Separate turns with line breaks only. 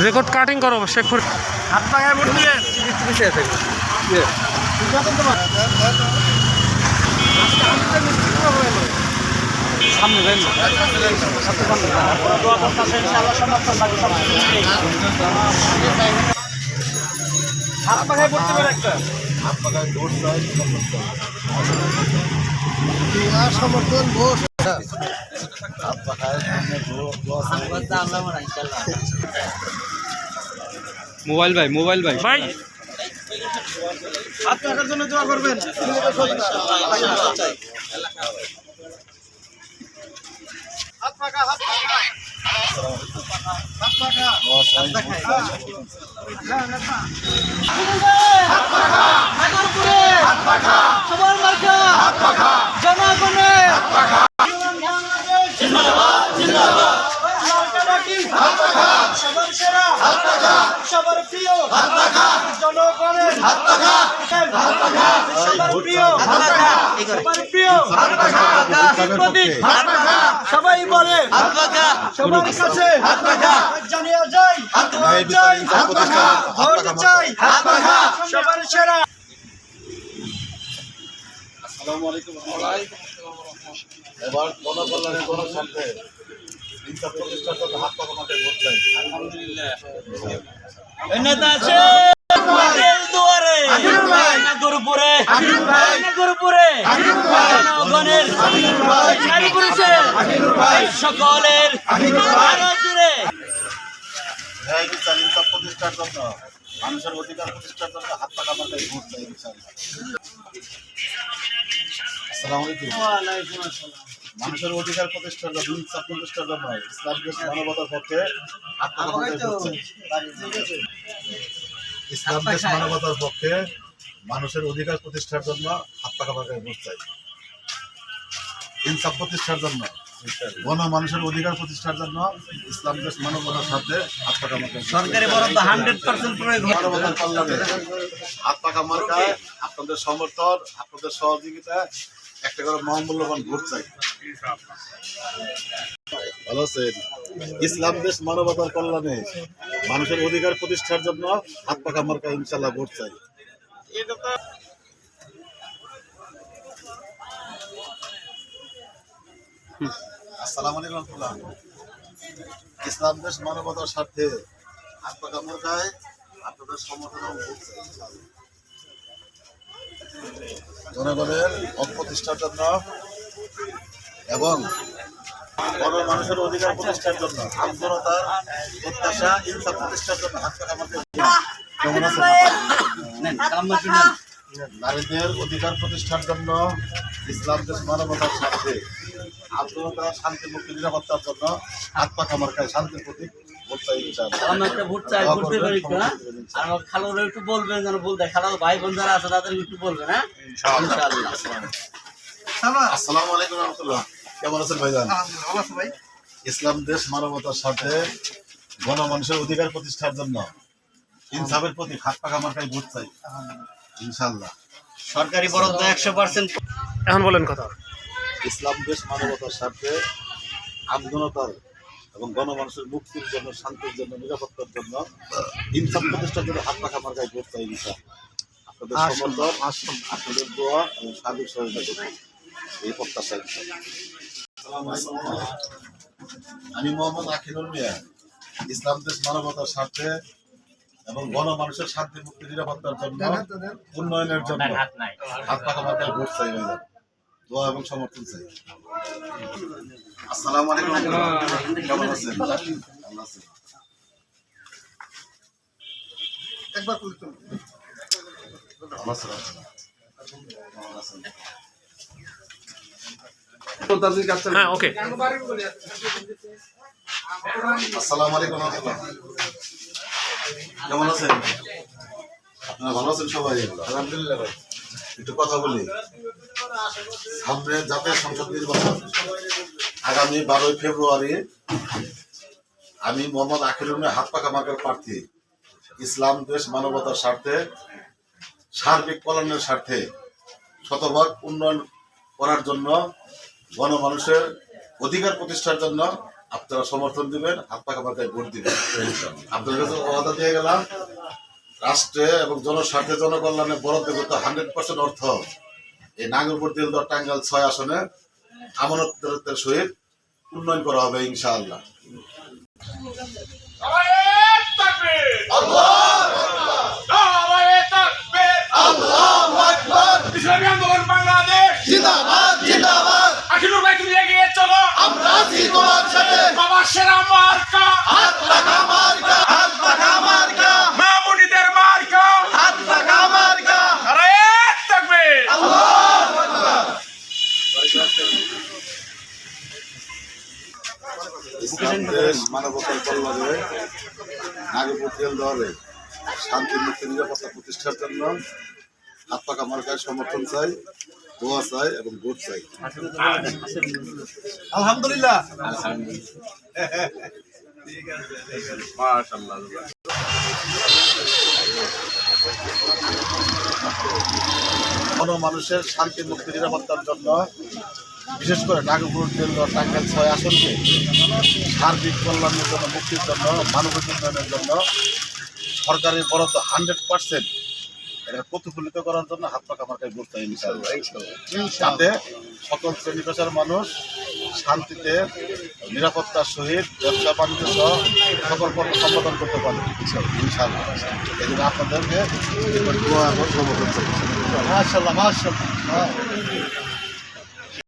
Record cutting করো শেখপুর
হাত পাখায় vote দিলেন সামনে যাই হাত পাখায় ভোট দেবেন একটা হাত পাখায় ভোট চাই সমর্থন ভোট হাত পাখায়
মোবাইল ভাই ভাই
হাত পাখার জন্য দোয়া করবেন হাত পাখা হাত পাখা হাত পাখা সবার মার্কা জনগণের সবার সেরা সবার প্রিয় জনগণের সবার প্রিয় সবার প্রিয় প্রতীক সবাই বলে সবার কাছে জানিয়ে যাই ভোট চাই সবার সেরা।
আসসালামু আলাইকুম। এবার গণকল্যাণের গণস্বার্থে ইনসাফ প্রতিষ্ঠার জন্য হাত পাখা মাঠে ভোট চাই।
আলহামদুলিল্লাহ
নেতা আছে দুয়ারে গরুপুরে জনগণের শাড়ি পরেছে সকলের জুড়ে
ইনসাফ প্রতিষ্ঠার জন্য মানুষের অধিকার প্রতিষ্ঠার জন্য হাত পাখা মাঠে ভোট চাই ইনশাআল্লাহ। আসসালামু আলাইকুম। মানুষের অধিকার প্রতিষ্ঠার জন্য ইনসাফ প্রতিষ্ঠার জন্য ইসলাম দেশ মানবতার পক্ষে হাত পাখা মাঠে ভোট চাই। ইসলাম দেশ মানবতার পক্ষে মানুষের অধিকার প্রতিষ্ঠার জন্য হাত পাখা মাঠে ভোট চাই। ইনসাফ প্রতিষ্ঠার জন্য গণ মানুষের অধিকার প্রতিষ্ঠার জন্য ইসলাম দেশ মানবতার সাথে হাত পাখা মার্কা
সরকারি বরাদ্দ 100% প্রয়োগ
মানবতার কল্যাণে হাত পাখা মার্কায় আপনাদের সমর্থন আপনাদের সহযোগিতা একটা করে মহামূল্যবান ভোট চাই। ভালো আছেন। ইসলাম দেশ মানবতার কল্যাণে মানুষের অধিকার প্রতিষ্ঠার জন্য হাত পাখা মার্কা ইনশাল্লাহ ভোট চাই। আসসালামু আলাইকুম। ইসলাম দেশ মানবতার স্বার্থে হাত পাখা মার্কায় আপনাদের সমর্থন ভোট চাই। জনগণের হক প্রতিষ্ঠার জন্য এবং বড় মানুষের অধিকার প্রতিষ্ঠার জন্য আমজনতার প্রত্যাশা ইনসাফ প্রতিষ্ঠার জন্য হাত পাখা মার্কায় কেমন আছেন? নারীদের অধিকার প্রতিষ্ঠার জন্য ইসলাম দেশ মানবতার স্বার্থে আন্তর্জাতিক শান্তি মুক্তি নিরাপত্তার জন্য হাত পাখা মার্কায় শান্তির প্রতীক ভোট চাই ইনশাআল্লাহ।
ভোট চাই ভোট দেবেন একটু হ্যাঁ আর খালারা একটু বলবেন যেন বলতে খালা ভাই বোন যারা আছে তাদের একটু বলবেন হ্যাঁ ইনশাআল্লাহ।
আসসালামু আলাইকুম রাহমাতুল্লাহ। কেমন আছেন ভাইজান?
ভাই
ইসলাম দেশ মানবতার সাথে গণমানুষের অধিকার প্রতিষ্ঠার জন্য ইনসাফের প্রতীক হাত পাখা মার্কায় ভোট চাই ইনশাআল্লাহ।
সরকারি বরাদ্দ 100%
এখন বলেন কথা।
ইসলাম দেশ মানবতার স্বার্থে আমজনতার এবং গণমানুষের মুক্তির জন্য শান্তির জন্য নিরাপত্তার জন্য ইনসাফ প্রতিষ্ঠার জন্য হাত পাখা মার্কায় ভোট চাই ইনশাআল্লাহ। আপনাদের সমর্থন আপনাদের দোয়া এবং সার্বিক সহযোগিতা করবেন এই প্রত্যাশা ইনশাআল্লাহ। আমি মোহাম্মদ আখিলুল মিয়া ইসলাম দেশ মানবতার স্বার্থে এবং গণমানুষের শান্তি মুক্তি নিরাপত্তার জন্য উন্নয়নের জন্য হাত পাখা মার্কায় ভোট চাই ভাইজান। দোয়া এবং সমর্থন চাই। আসসালামু আলাইকুম। কেমন আছেন? ভালো আছেন?
একবার বলুন
ভালো আছেন? কেমন আছেন?
হ্যাঁ ওকে।
আসসালামু আলাইকুম। কেমন আছেন? আপনারা ভালো আছেন সবাই? আলহামদুলিল্লাহ ভাই। একটু কথা বলি। সামনে জাতীয় সংসদ নির্বাচন আগামী 12 ফেব্রুয়ারি। আমি মোহাম্মদ আখিলুল মিয়া হাত পাখা মার্কার প্রার্থী। ইসলাম দেশ মানবতার স্বার্থে সার্বিক কল্যাণের স্বার্থে শতভাগ উন্নয়ন করার জন্য গণমানুষের অধিকার প্রতিষ্ঠার জন্য আপনারা সমর্থন দিবেন, হাত পাকা মার্কায় ভোট দিবেন। আপনাদের কাছে ওয়াদা দিয়ে গেলাম, রাষ্ট্রে এবং জনস্বার্থে জনকল্যাণে বরাদ্দ করতে 100% অর্থ এই নাগরপুর তেলদর টাঙ্গাইল 6 আসনে আমানতের সহিত উন্নয়ন করা হবে ইনশাআল্লাহ।
ইসলামী আন্দোলন বাংলাদেশ
জিন্দাবাদ জিন্দাবাদ,
আখিলুর ভাই তুমি এগিয়ে চলো,
আমরা আছি তোমার সাথে।
বাবা সেরা মার্কা
হাত পাকা মার্কা, হাত পাকা মার্কা,
মামুনিদের মার্কা
হাত পাকা মার্কা।
আরে থাকবে
আল্লাহু আকবার। ইসলাম দেশ মানবতার কল্যাণে নাগরপুর তেলদরে শান্তি মুক্তি নিরাপত্তা প্রতিষ্ঠার জন্য হাত পাকা মার্কায় সমর্থন চাই, দোয়া চাই এবং ভোট চাই।
আলহামদুলিল্লাহ।
মানুষের শান্তি মুক্তি নিরাপত্তার জন্য বিশেষ করে নাগরপুর তেলদর টাঙ্গাইল 6 আসনকে সার্বিক কল্যাণের জন্য, মুক্তির জন্য, মানবিক উন্নয়নের জন্য সরকারের বরাদ্দ 100% এটা প্রতিফলিত করার জন্য হাত পাকা মার্কায় ভোট চাই ইনশাআল্লাহ। যাতে সকল শ্রেণী পেশার মানুষ শান্তিতে নিরাপত্তার সহিত ব্যবসা বাণিজ্য সহ সকল কর্ম সম্পাদন করতে পারে ইনশাআল্লাহ। এই জন্য আপনাদেরকে দোয়া এবং সমর্থন চাই।
মাশাআল্লাহ মাশাআল্লাহ।